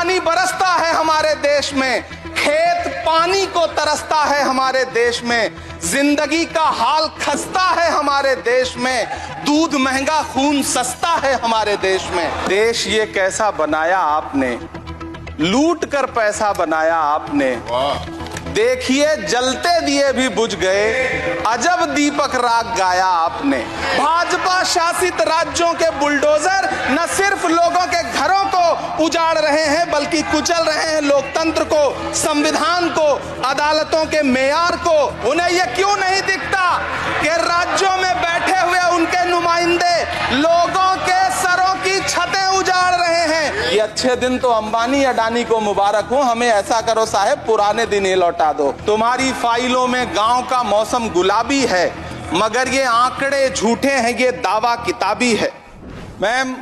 पानी बरसता है हमारे देश में, खेत पानी को तरसता है हमारे देश में, जिंदगी का हाल खस्ता है हमारे देश में, दूध महंगा खून सस्ता है हमारे देश में। देश ये कैसा बनाया आपने, लूट कर पैसा बनाया आपने, देखिए जलते दिए भी बुझ गए, अजब दीपक राग गाया आपने। भाजपा शासित राज्यों के बुलडोजर न सिर्फ लोगों के घरों को उजाड़ रहे हैं बल्कि कुचल रहे हैं लोकतंत्र को, संविधान को, अदालतों के मेयार को। उन्हें यह क्यों नहीं दिखता कि राज्यों में बैठे हुए उनके नुमाइंदे लोगों के सरों की छतें उजाड़ रहे हैं। ये अच्छे दिन तो अंबानी अडानी को मुबारक हो, हमें ऐसा करो साहब पुराने दिन ही लौटा दो। तुम्हारी फाइलों में गांव का मौसम गुलाबी है मगर ये आंकड़े झूठे हैं, ये दावा किताबी है। मैम,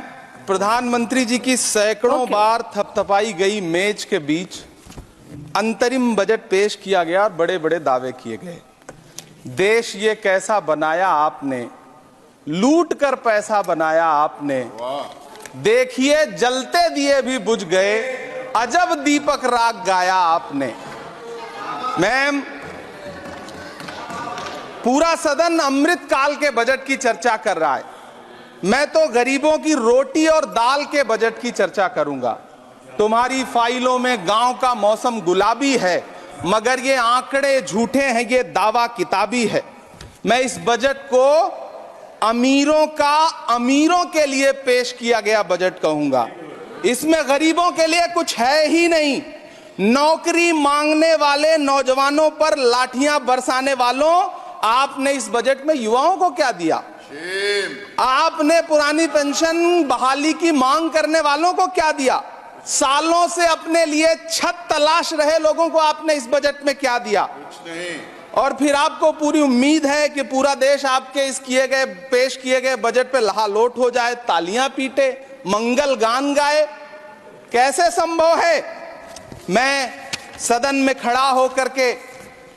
प्रधानमंत्री जी की सैकड़ों बार थपथपाई गई मेज के बीच अंतरिम बजट पेश किया गया और बड़े बड़े दावे किए गए। देश ये कैसा बनाया आपने, लूट कर पैसा बनाया आपने, देखिए जलते दिए भी बुझ गए, अजब दीपक राग गाया आपने। मैम, पूरा सदन अमृत काल के बजट की चर्चा कर रहा है, मैं तो गरीबों की रोटी और दाल के बजट की चर्चा करूंगा। तुम्हारी फाइलों में गांव का मौसम गुलाबी है मगर ये आंकड़े झूठे हैं, ये दावा किताबी है। मैं इस बजट को अमीरों के लिए पेश किया गया बजट कहूंगा। इसमें गरीबों के लिए कुछ है ही नहीं। नौकरी मांगने वाले नौजवानों पर लाठियां बरसाने वालों, आपने इस बजट में युवाओं को क्या दिया? आपने पुरानी पेंशन बहाली की मांग करने वालों को क्या दिया? सालों से अपने लिए छत तलाश रहे लोगों को आपने इस बजट में क्या दिया? कुछ नहीं। और फिर आपको पूरी उम्मीद है कि पूरा देश आपके इस पेश किए गए बजट पे लहालोट हो जाए, तालियां पीटे, मंगल गान गाए। कैसे संभव है? मैं सदन में खड़ा होकर के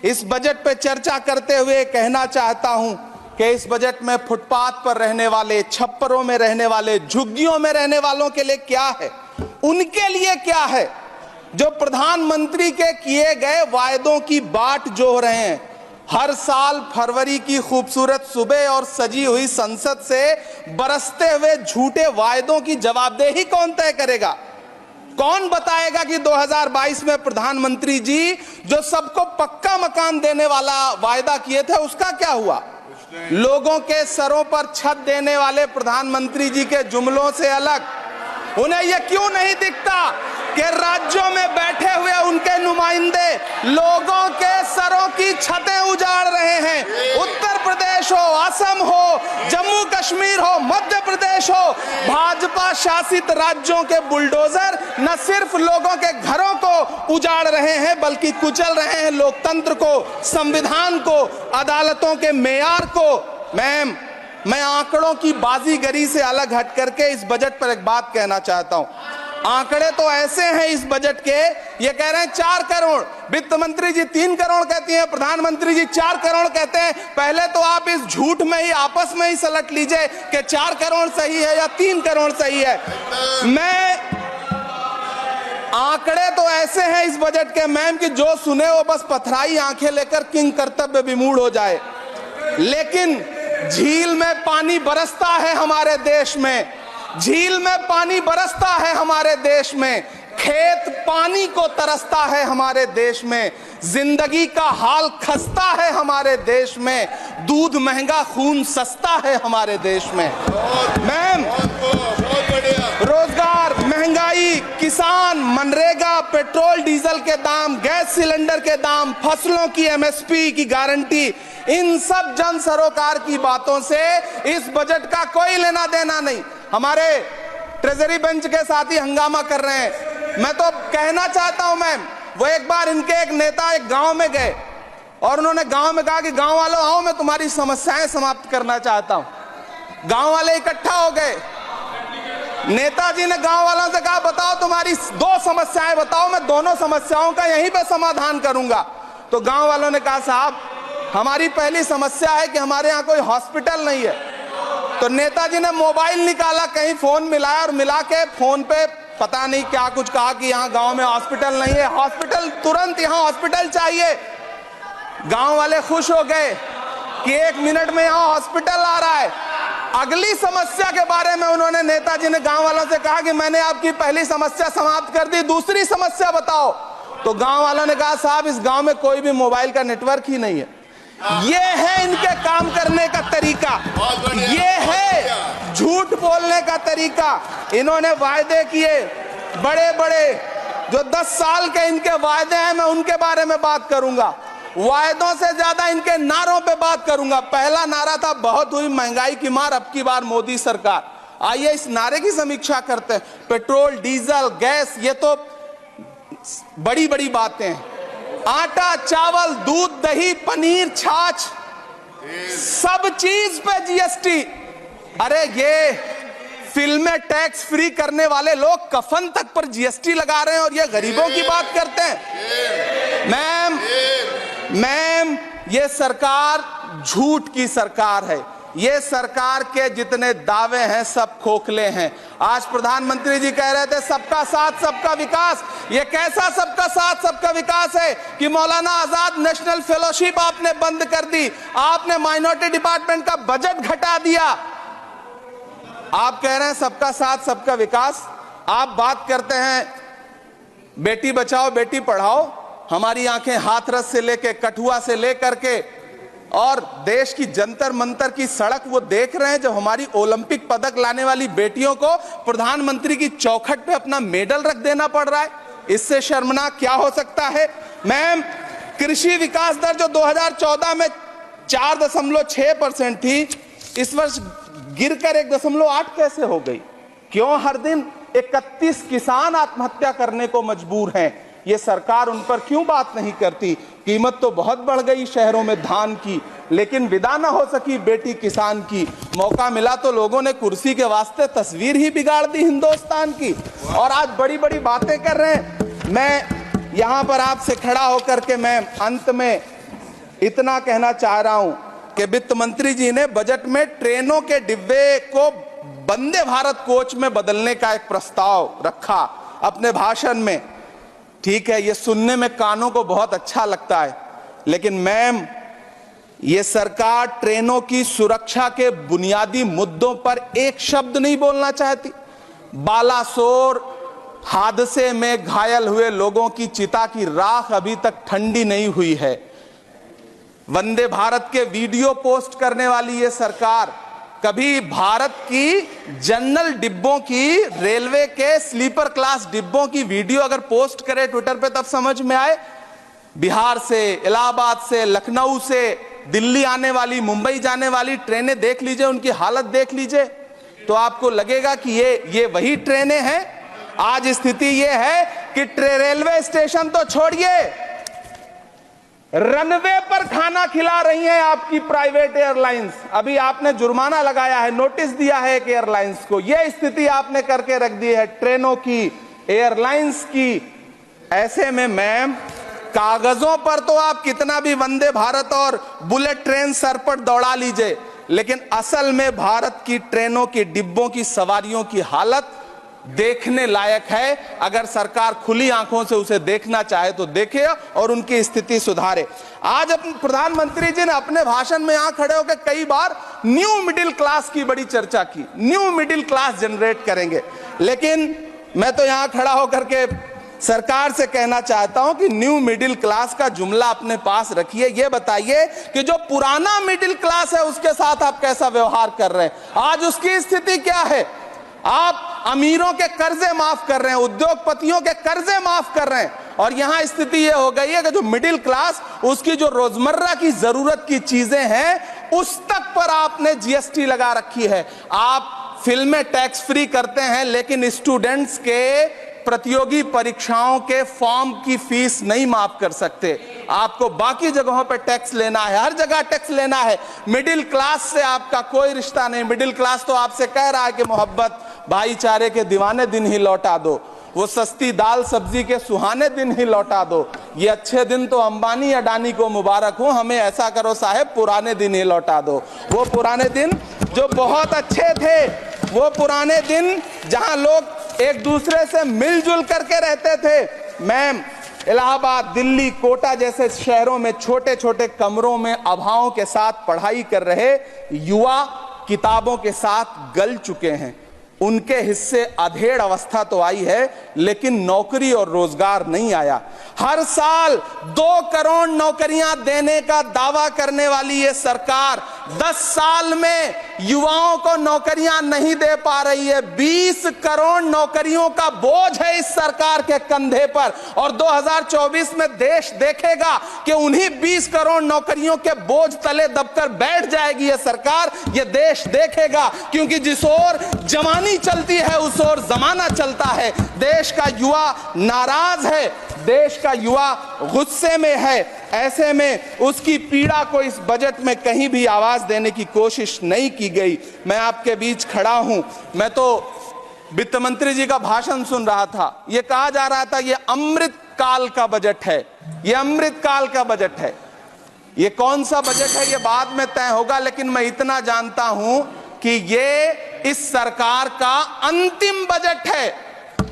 इस बजट पे चर्चा करते हुए कहना चाहता हूं कि इस बजट में फुटपाथ पर रहने वाले, छप्परों में रहने वाले, झुग्गियों में रहने वालों के लिए क्या है, उनके लिए क्या है जो प्रधानमंत्री के किए गए वायदों की बाट जोह रहे हैं। हर साल फरवरी की खूबसूरत सुबह और सजी हुई संसद से बरसते हुए झूठे वायदों की जवाबदेही कौन तय करेगा? कौन बताएगा कि 2022 में प्रधानमंत्री जी जो सबको पक्का मकान देने वाला वायदा किए थे उसका क्या हुआ? लोगों के सरों पर छत देने वाले प्रधानमंत्री जी के जुमलों से अलग उन्हें यह क्यों नहीं दिखता कि राज्यों में बैठे हुए उनके नुमाइंदे लोगों के सरों की छतें उजाड़ रहे हैं? उत्तर प्रदेश हो, असम हो, जम्मू कश्मीर हो, मध्य प्रदेश हो, भाजपा शासित राज्यों के बुलडोजर न सिर्फ लोगों के घरों को उजाड़ रहे हैं बल्कि कुचल रहे हैं लोकतंत्र को, संविधान को, अदालतों के मेयार को। मैम, मैं आंकड़ों की बाजीगरी से अलग हट करके इस बजट पर एक बात कहना चाहता हूं। आंकड़े तो ऐसे हैं इस बजट के, ये कह रहे हैं 4 करोड़, वित्त मंत्री जी 3 करोड़ कहती हैं, प्रधानमंत्री जी 4 करोड़ कहते हैं। पहले तो आप इस झूठ में ही आपस में ही सलट लीजिए कि 4 करोड़ सही है या 3 करोड़ सही है। आंकड़े तो ऐसे हैं इस बजट के मैम कि जो सुने वो बस पथराई आंखें लेकर किंग कर्तव्य विमूढ़ हो जाए। लेकिन झील में पानी बरसता है हमारे देश में, झील में पानी बरसता है हमारे देश में, खेत पानी को तरसता है हमारे देश में, जिंदगी का हाल खस्ता है हमारे देश में, दूध महंगा खून सस्ता है हमारे देश में। मैम, रोजगार, महंगाई, किसान, मनरेगा, पेट्रोल डीजल के दाम, गैस सिलेंडर के दाम, फसलों की एमएसपी की गारंटी, इन सब जन सरोकार की बातों से इस बजट का कोई लेना देना नहीं। हमारे ट्रेजरी बेंच के साथी हंगामा कर रहे हैं। मैं तो कहना चाहता हूं मैम, वो एक बार इनके एक नेता एक गांव में गए और उन्होंने गांव में कहा कि गांव वालों आओ, मैं तुम्हारी समस्याएं समाप्त करना चाहता हूं। गांव वाले इकट्ठा हो गए। नेताजी ने गांव वालों से कहा बताओ तुम्हारी 2 समस्याएं बताओ, मैं दोनों समस्याओं का यहीं पे समाधान करूंगा। तो गांव वालों ने कहा साहब हमारी पहली समस्या है कि हमारे यहाँ कोई हॉस्पिटल नहीं है। तो नेताजी ने मोबाइल निकाला, कहीं फोन मिलाया और मिला के फोन पे पता नहीं क्या कुछ कहा कि यहाँ गांव में हॉस्पिटल नहीं है। हॉस्पिटल, तुरंत यहाँ हॉस्पिटल चाहिए। गांव वाले खुश हो गए कि 1 मिनट में यहाँ हॉस्पिटल आ रहा है। अगली समस्या के बारे में उन्होंने, नेताजी ने गांव वालों से कहा कि मैंने आपकी पहली समस्या समाप्त कर दी, दूसरी समस्या बताओ। तो गांव वालों ने कहा साहब इस गांव में कोई भी मोबाइल का नेटवर्क ही नहीं है। ये है इनके काम करने का तरीका, ये है झूठ बोलने का तरीका। इन्होंने वायदे किए बड़े बड़े, जो 10 साल के इनके वायदे हैं, मैं उनके बारे में बात करूंगा। वायदों से ज्यादा इनके नारों पे बात करूंगा। पहला नारा था बहुत हुई महंगाई की मार, अब की बार मोदी सरकार। आइए इस नारे की समीक्षा करते हैं। पेट्रोल, डीजल, गैस, ये तो बड़ी बड़ी बातें हैं। आटा, चावल, दूध, दही, पनीर, छाछ, सब चीज पे जीएसटी। अरे ये फिल्में टैक्स फ्री करने वाले लोग कफन तक पर जीएसटी लगा रहे हैं और ये गरीबों की बात करते हैं। मैम ये सरकार झूठ की सरकार है। ये सरकार के जितने दावे हैं सब खोखले हैं। आज प्रधानमंत्री जी कह रहे थे सबका साथ सबका विकास। ये कैसा सबका साथ सबका विकास है कि मौलाना आजाद नेशनल फेलोशिप आपने बंद कर दी, आपने माइनॉरिटी डिपार्टमेंट का बजट घटा दिया। आप कह रहे हैं सबका साथ सबका विकास। आप बात करते हैं बेटी बचाओ बेटी पढ़ाओ। हमारी आंखें हाथरस से लेके, कठुआ से लेकर के और देश की जंतर मंतर की सड़क वो देख रहे हैं। जब हमारी ओलंपिक पदक लाने वाली बेटियों को प्रधानमंत्री की चौखट पे अपना मेडल रख देना पड़ रहा है, इससे शर्मनाक क्या हो सकता है। मैम कृषि विकास दर जो 2014 में 4.6% थी, इस वर्ष गिरकर 1.8 कैसे हो गई? क्यों हर दिन 31 किसान आत्महत्या करने को मजबूर हैं? ये सरकार उन पर क्यों बात नहीं करती? कीमत तो बहुत बढ़ गई शहरों में धान की, लेकिन विदा ना हो सकी बेटी किसान की। मौका मिला तो लोगों ने कुर्सी के वास्ते तस्वीर ही बिगाड़ दी हिंदुस्तान की, और आज बड़ी बड़ी बातें कर रहे हैं। मैं यहां पर आपसे खड़ा होकर के मैं अंत में इतना कहना चाह रहा हूं कि वित्त मंत्री जी ने बजट में ट्रेनों के डिब्बे को वंदे भारत कोच में बदलने का एक प्रस्ताव रखा अपने भाषण में। ठीक है, ये सुनने में कानों को बहुत अच्छा लगता है, लेकिन मैम ये सरकार ट्रेनों की सुरक्षा के बुनियादी मुद्दों पर एक शब्द नहीं बोलना चाहती। बालासोर हादसे में घायल हुए लोगों की चिता की राख अभी तक ठंडी नहीं हुई है। वंदे भारत के वीडियो पोस्ट करने वाली ये सरकार कभी भारत की जनरल डिब्बों की, रेलवे के स्लीपर क्लास डिब्बों की वीडियो अगर पोस्ट करे ट्विटर पे तब समझ में आए। बिहार से, इलाहाबाद से, लखनऊ से दिल्ली आने वाली, मुंबई जाने वाली ट्रेनें देख लीजिए, उनकी हालत देख लीजिए, तो आपको लगेगा कि ये वही ट्रेनें हैं। आज स्थिति ये है कि रेलवे स्टेशन तो छोड़िए, रनवे पर खाना खिला रही हैं आपकी प्राइवेट एयरलाइंस। अभी आपने जुर्माना लगाया है, नोटिस दिया है एक एयरलाइंस को। यह स्थिति आपने करके रख दी है ट्रेनों की, एयरलाइंस की। ऐसे में मैम कागजों पर तो आप कितना भी वंदे भारत और बुलेट ट्रेन सर पर दौड़ा लीजिए, लेकिन असल में भारत की ट्रेनों की डिब्बों की सवारियों की हालत देखने लायक है। अगर सरकार खुली आंखों से उसे देखना चाहे तो देखे और उनकी स्थिति सुधारे। आज अपने प्रधानमंत्री जी ने अपने भाषण में यहां खड़े होकर कई बार न्यू मिडिल क्लास की बड़ी चर्चा की, न्यू मिडिल क्लास जनरेट करेंगे। लेकिन मैं तो यहां खड़ा होकर के सरकार से कहना चाहता हूं कि न्यू मिडिल क्लास का जुमला अपने पास रखिए। ये बताइए कि जो पुराना मिडिल क्लास है उसके साथ आप कैसा व्यवहार कर रहे हैं। आज उसकी स्थिति क्या है? आप अमीरों के कर्जे माफ कर रहे हैं, उद्योगपतियों के कर्जे माफ कर रहे हैं, और यहां स्थिति यह हो गई है कि जो मिडिल क्लास, उसकी जो रोजमर्रा की जरूरत की चीजें हैं उस तक पर आपने जीएसटी लगा रखी है। आप फिल्में टैक्स फ्री करते हैं, लेकिन स्टूडेंट्स के प्रतियोगी परीक्षाओं के फॉर्म की फीस नहीं माफ कर सकते। आपको बाकी जगहों पर टैक्स लेना है, हर जगह टैक्स लेना है। मिडिल क्लास से आपका कोई रिश्ता नहीं। मिडिल क्लास तो आपसे कह रहा है कि मोहब्बत, भाईचारे के दीवाने दिन ही लौटा दो, वो सस्ती दाल सब्जी के सुहाने दिन ही लौटा दो। ये अच्छे दिन तो अंबानी अडानी को मुबारक हो, हमें ऐसा करो साहब पुराने दिन ही लौटा दो। वो पुराने दिन जो बहुत अच्छे थे, वो पुराने दिन जहां लोग एक दूसरे से मिलजुल करके रहते थे। मैम, इलाहाबाद, दिल्ली, कोटा जैसे शहरों में छोटे छोटे कमरों में अभावों के साथ पढ़ाई कर रहे युवा किताबों के साथ गल चुके हैं। उनके हिस्से अधेड़ अवस्था तो आई है, लेकिन नौकरी और रोजगार नहीं आया। हर साल 2 करोड़ नौकरियां देने का दावा करने वाली ये सरकार 10 साल में युवाओं को नौकरियां नहीं दे पा रही है। 20 करोड़ नौकरियों का बोझ है इस सरकार के कंधे पर, और 2024 में देश देखेगा कि उन्हीं 20 करोड़ नौकरियों के बोझ तले दबकर बैठ जाएगी ये सरकार। ये देश देखेगा, क्योंकि जिस ओर जवानी चलती है उस ओर जमाना चलता है। देश का युवा नाराज है, देश का युवा गुस्से में है। ऐसे में उसकी पीड़ा को इस बजट में कहीं भी आवाज देने की कोशिश नहीं की गई। मैं आपके बीच खड़ा हूं, मैं तो वित्त मंत्री जी का भाषण सुन रहा था। यह कहा जा रहा था ये अमृत काल का बजट है, ये अमृत काल का बजट है। ये कौन सा बजट है ये बाद में तय होगा, लेकिन मैं इतना जानता हूं कि ये इस सरकार का अंतिम बजट है,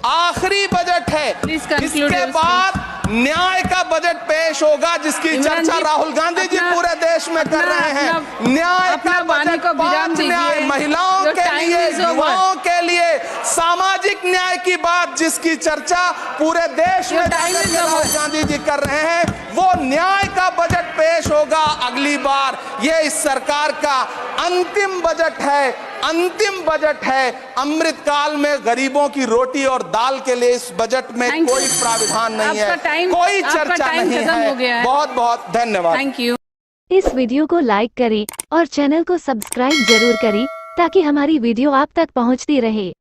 आखिरी बजट है। इसके बाद न्याय का बजट पेश होगा, जिसकी चर्चा राहुल गांधी जी पूरे देश में कर रहे हैं। न्याय का बजट, 5 न्याय, महिलाओं के लिए, युवाओं के लिए, सामाजिक न्याय की बात जिसकी चर्चा पूरे देश में राहुल गांधी जी कर रहे हैं, वो न्याय का बजट पेश होगा अगली बार। ये इस सरकार का अंतिम बजट है, अंतिम बजट है। अमृत काल में गरीबों की रोटी और दाल के लिए इस बजट में कोई प्राविधान नहीं है, कोई चर्चा नहीं है। बहुत बहुत धन्यवाद। Thank you. इस वीडियो को लाइक करें और चैनल को सब्सक्राइब जरूर करें, ताकि हमारी वीडियो आप तक पहुंचती रहे।